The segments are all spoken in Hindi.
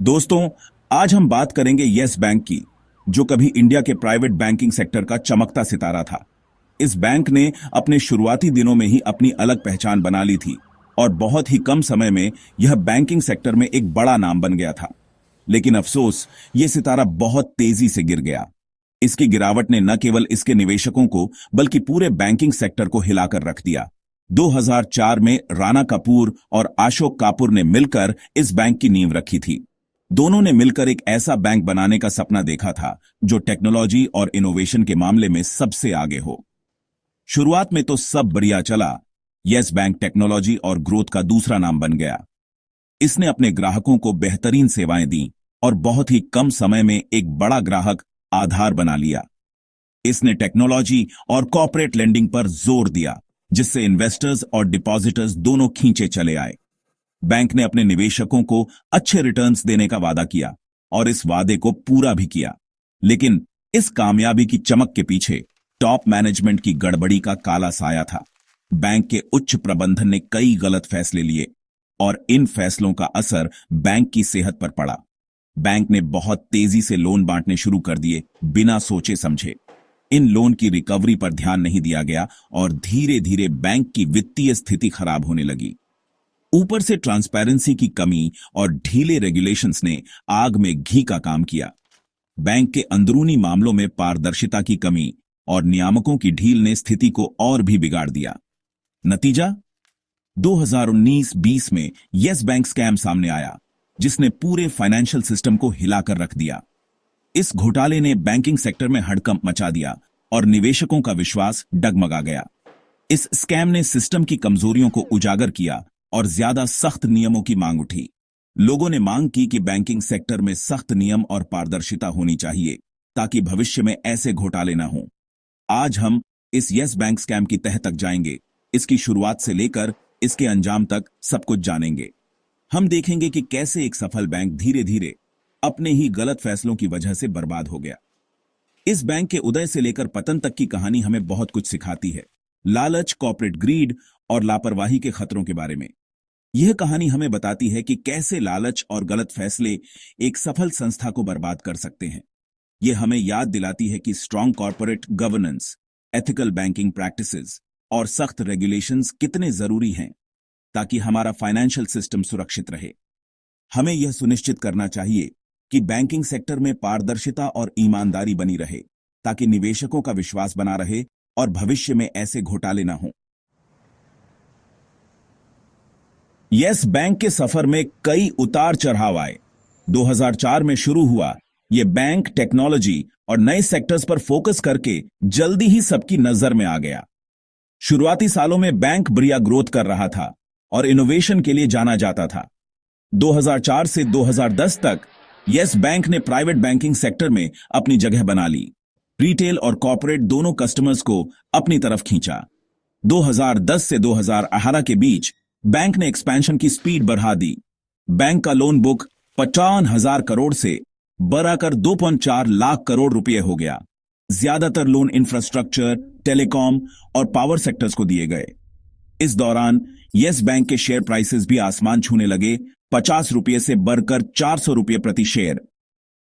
दोस्तों, आज हम बात करेंगे यस बैंक की, जो कभी इंडिया के प्राइवेट बैंकिंग सेक्टर का चमकता सितारा था। इस बैंक ने अपने शुरुआती दिनों में ही अपनी अलग पहचान बना ली थी और बहुत ही कम समय में यह बैंकिंग सेक्टर में एक बड़ा नाम बन गया था। लेकिन अफसोस, यह सितारा बहुत तेजी से गिर गया। इसकी गिरावट ने न केवल इसके निवेशकों को बल्कि पूरे बैंकिंग सेक्टर को हिलाकर रख दिया। 2004 में राणा कपूर और अशोक कपूर ने मिलकर इस बैंक की नींव रखी थी। दोनों ने मिलकर एक ऐसा बैंक बनाने का सपना देखा था जो टेक्नोलॉजी और इनोवेशन के मामले में सबसे आगे हो। शुरुआत में तो सब बढ़िया चला। यस बैंक टेक्नोलॉजी और ग्रोथ का दूसरा नाम बन गया। इसने अपने ग्राहकों को बेहतरीन सेवाएं दी और बहुत ही कम समय में एक बड़ा ग्राहक आधार बना लिया। इसने टेक्नोलॉजी और कॉर्पोरेट लेंडिंग पर जोर दिया, जिससे इन्वेस्टर्स और डिपॉजिटर्स दोनों खींचे चले आए। बैंक ने अपने निवेशकों को अच्छे रिटर्न्स देने का वादा किया और इस वादे को पूरा भी किया। लेकिन इस कामयाबी की चमक के पीछे टॉप मैनेजमेंट की गड़बड़ी का काला साया था। बैंक के उच्च प्रबंधन ने कई गलत फैसले लिए और इन फैसलों का असर बैंक की सेहत पर पड़ा। बैंक ने बहुत तेजी से लोन बांटने शुरू कर दिए, बिना सोचे समझे। इन लोन की रिकवरी पर ध्यान नहीं दिया गया और धीरे धीरे बैंक की वित्तीय स्थिति खराब होने लगी। ऊपर से ट्रांसपेरेंसी की कमी और ढीले रेगुलेशंस ने आग में घी का काम किया। बैंक के अंदरूनी मामलों में पारदर्शिता की कमी और नियामकों की ढील ने स्थिति को और भी बिगाड़ दिया। नतीजा, 2019-20 में यस बैंक स्कैम सामने आया, जिसने पूरे फाइनेंशियल सिस्टम को हिलाकर रख दिया। इस घोटाले ने बैंकिंग सेक्टर में हड़कंप मचा दिया और निवेशकों का विश्वास डगमगा गया। इस स्कैम ने सिस्टम की कमजोरियों को उजागर किया और ज्यादा सख्त नियमों की मांग उठी। लोगों ने मांग की कि बैंकिंग सेक्टर में सख्त नियम और पारदर्शिता होनी चाहिए ताकि भविष्य में ऐसे घोटाले न हों। आज हम इस यस बैंक स्कैम की तह तक जाएंगे, इसकी शुरुआत से लेकर इसके अंजाम तक सब कुछ जानेंगे। हम देखेंगे कि कैसे एक सफल बैंक धीरे धीरे अपने ही गलत फैसलों की वजह से बर्बाद हो गया। इस बैंक के उदय से लेकर पतन तक की कहानी हमें बहुत कुछ सिखाती है। लालच, कॉर्पोरेट ग्रीड और लापरवाही के खतरों के बारे में यह कहानी हमें बताती है कि कैसे लालच और गलत फैसले एक सफल संस्था को बर्बाद कर सकते हैं। यह हमें याद दिलाती है कि strong corporate governance, ethical banking practices और सख्त रेगुलेशंस कितने जरूरी हैं ताकि हमारा फाइनेंशियल सिस्टम सुरक्षित रहे। हमें यह सुनिश्चित करना चाहिए कि बैंकिंग सेक्टर में पारदर्शिता और ईमानदारी बनी रहे ताकि निवेशकों का विश्वास बना रहे और भविष्य में ऐसे घोटाले न हों। यस बैंक के सफर में कई उतार चढ़ाव आए। 2004 में शुरू हुआ यह बैंक टेक्नोलॉजी और नए सेक्टर्स पर फोकस करके जल्दी ही सबकी नजर में आ गया। शुरुआती सालों में बैंक बढ़िया ग्रोथ कर रहा था और इनोवेशन के लिए जाना जाता था। 2004 से 2010 तक यस बैंक ने प्राइवेट बैंकिंग सेक्टर में अपनी जगह बना ली। रिटेल और कॉर्पोरेट दोनों कस्टमर्स को अपनी तरफ खींचा। 2010 से 2018 के बीच बैंक ने एक्सपेंशन की स्पीड बढ़ा दी। बैंक का लोन बुक 55,000 करोड़ से बढ़ाकर 2.4 लाख करोड़ रुपए हो गया। ज्यादातर लोन इंफ्रास्ट्रक्चर, टेलीकॉम और पावर सेक्टर्स को दिए गए। इस दौरान यस बैंक के शेयर प्राइसेस भी आसमान छूने लगे, 50 रुपये से बढ़कर 400 रुपये प्रति शेयर।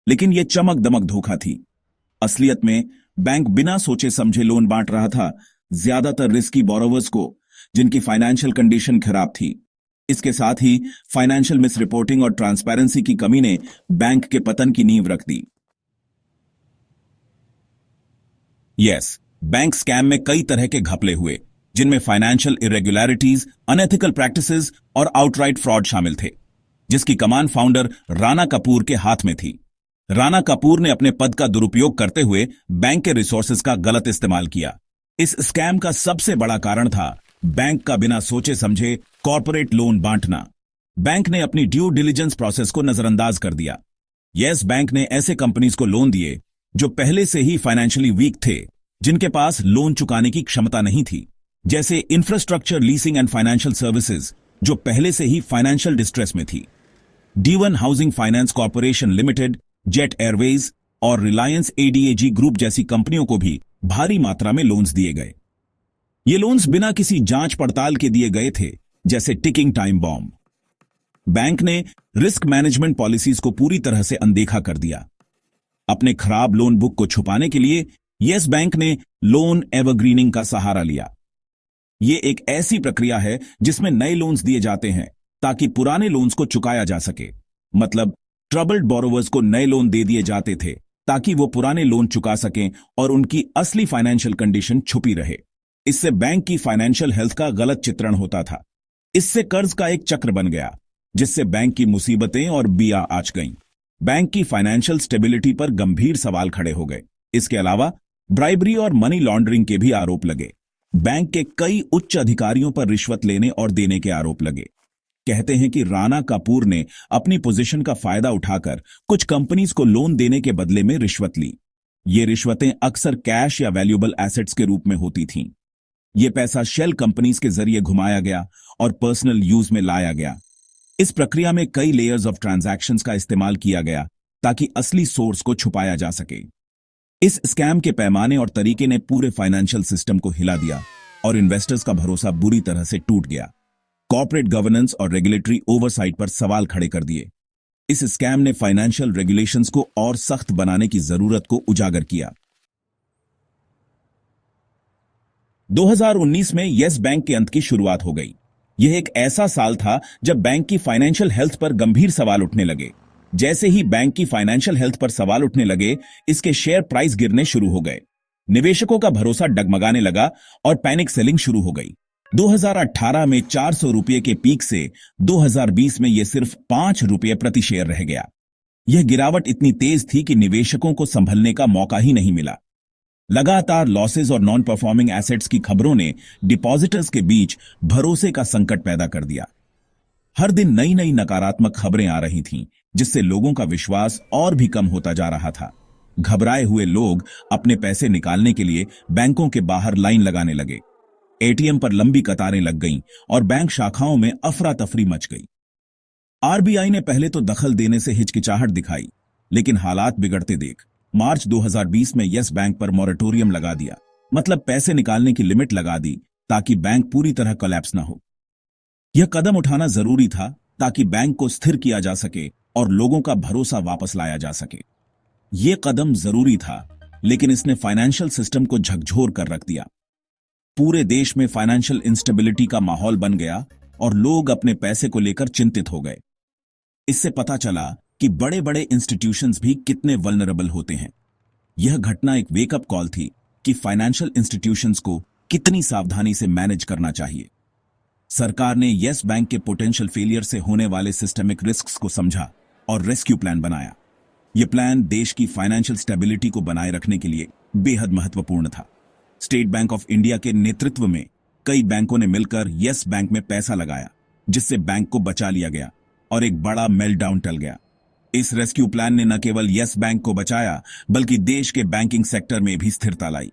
लेकिन यह चमक दमक धोखा थी। असलियत में बैंक बिना सोचे समझे लोन बांट रहा था, ज्यादातर रिस्की बोरोवर्स को जिनकी फाइनेंशियल कंडीशन खराब थी। इसके साथ ही फाइनेंशियल मिस रिपोर्टिंग और ट्रांसपेरेंसी की कमी ने बैंक के पतन की नींव रख दी। यस बैंक स्कैम में कई तरह के घपले हुए, जिनमें फाइनेंशियल इरेगुलरिटीज, अनएथिकल प्रैक्टिसेस और आउटराइट फ्रॉड शामिल थे, जिसकी कमान फाउंडर राणा कपूर के हाथ में थी। राणा कपूर ने अपने पद का दुरुपयोग करते हुए बैंक के रिसोर्सेज का गलत इस्तेमाल किया। इस स्कैम का सबसे बड़ा कारण था बैंक का बिना सोचे समझे कॉर्पोरेट लोन बांटना। बैंक ने अपनी ड्यू डिलिजेंस प्रोसेस को नजरअंदाज कर दिया। यस बैंक ने ऐसे कंपनीज को लोन दिए जो पहले से ही फाइनेंशियली वीक थे, जिनके पास लोन चुकाने की क्षमता नहीं थी, जैसे infrastructure leasing and financial services, जो पहले से ही फाइनेंशियल डिस्ट्रेस में थी। D1 housing finance corporation limited, Jet Airways और रिलायंस ADAG ग्रुप जैसी कंपनियों को भी भारी मात्रा में लोन्स दिए गए। ये लोन्स बिना किसी जांच पड़ताल के दिए गए थे, जैसे टिकिंग टाइम बॉम्ब। बैंक ने रिस्क मैनेजमेंट पॉलिसीज को पूरी तरह से अनदेखा कर दिया। अपने खराब लोन बुक को छुपाने के लिए यस बैंक ने लोन एवरग्रीनिंग का सहारा लिया। यह एक ऐसी प्रक्रिया है जिसमें नए लोन्स दिए जाते हैं ताकि पुराने लोन्स को चुकाया जा सके। मतलब ट्रबल्ड बोरोवर्स को नए लोन दे दिए जाते थे ताकि वो पुराने लोन चुका सकें और उनकी असली फाइनेंशियल कंडीशन छुपी रहे। इससे बैंक की फाइनेंशियल हेल्थ का गलत चित्रण होता था। इससे कर्ज का एक चक्र बन गया जिससे बैंक की मुसीबतें और बिया आच गईं। बैंक की फाइनेंशियल स्टेबिलिटी पर गंभीर सवाल खड़े हो गए। इसके अलावा ब्राइबरी और मनी लॉन्ड्रिंग के भी आरोप लगे। बैंक के कई उच्च अधिकारियों पर रिश्वत लेने और देने के आरोप लगे। कहते हैं कि राणा कपूर ने अपनी पोजीशन का फायदा उठाकर कुछ कंपनीज को लोन देने के बदले में रिश्वत ली। ये रिश्वतें अक्सर कैश या वैल्यूएबल एसेट्स के रूप में होती थीं। ये पैसा शेल कंपनीज के जरिए घुमाया गया और पर्सनल यूज में लाया गया। इस प्रक्रिया में कई लेयर्स ऑफ ट्रांजैक्शंस का इस्तेमाल किया गया ताकि असली सोर्स को छुपाया जा सके। इस स्कैम के पैमाने और तरीके ने पूरे फाइनेंशियल सिस्टम को हिला दिया और इन्वेस्टर्स का भरोसा बुरी तरह से टूट गया। कॉर्पोरेट गवर्नेंस और रेगुलेटरी ओवरसाइट पर सवाल खड़े कर दिए। इस स्कैम ने फाइनेंशियल रेगुलेशंस को और सख्त बनाने की जरूरत को उजागर किया। 2019 में यस बैंक के अंत की शुरुआत हो गई। यह एक ऐसा साल था जब बैंक की फाइनेंशियल हेल्थ पर गंभीर सवाल उठने लगे। जैसे ही बैंक की फाइनेंशियल हेल्थ पर सवाल उठने लगे, इसके शेयर प्राइस गिरने शुरू हो गए। निवेशकों का भरोसा डगमगाने लगा और पैनिक सेलिंग शुरू हो गई। 2018 में 400 रुपये के पीक से 2020 में यह सिर्फ 5 रुपये प्रति शेयर रह गया। यह गिरावट इतनी तेज थी कि निवेशकों को संभलने का मौका ही नहीं मिला। लगातार लॉसेज और नॉन परफॉर्मिंग एसेट्स की खबरों ने डिपॉजिटर्स के बीच भरोसे का संकट पैदा कर दिया। हर दिन नई नई नकारात्मक खबरें आ रही थीं, जिससे लोगों का विश्वास और भी कम होता जा रहा था। घबराए हुए लोग अपने पैसे निकालने के लिए बैंकों के बाहर लाइन लगाने लगे। एटीएम पर लंबी कतारें लग गईं और बैंक शाखाओं में अफरा तफरी मच गई। आरबीआई ने पहले तो दखल देने से हिचकिचाहट दिखाई, लेकिन हालात बिगड़ते देख मार्च 2020 में यस बैंक पर मॉरेटोरियम लगा दिया। मतलब पैसे निकालने की लिमिट लगा दी ताकि बैंक पूरी तरह कोलैप्स ना हो। यह कदम उठाना जरूरी था ताकि बैंक को स्थिर किया जा सके और लोगों का भरोसा वापस लाया जा सके। यह कदम जरूरी था, लेकिन इसने फाइनेंशियल सिस्टम को झकझोर कर रख दिया। पूरे देश में फाइनेंशियल इंस्टेबिलिटी का माहौल बन गया और लोग अपने पैसे को लेकर चिंतित हो गए। इससे पता चला कि बड़े बड़े इंस्टीट्यूशंस भी कितने वल्नरेबल होते हैं। यह घटना एक वेकअप कॉल थी कि फाइनेंशियल इंस्टीट्यूशंस को कितनी सावधानी से मैनेज करना चाहिए। सरकार ने यस बैंक के पोटेंशियल फेलियर से होने वाले सिस्टमिक रिस्क्स को समझा और रेस्क्यू प्लान बनाया। यह प्लान देश की फाइनेंशियल स्टेबिलिटी को बनाए रखने के लिए बेहद महत्वपूर्ण था। स्टेट बैंक ऑफ इंडिया के नेतृत्व में कई बैंकों ने मिलकर यस बैंक में पैसा लगाया, जिससे बैंक को बचा लिया गया और एक बड़ा मेल्टडाउन टल गया। इस रेस्क्यू प्लान ने न केवल यस बैंक को बचाया, बल्कि देश के बैंकिंग सेक्टर में भी स्थिरता लाई।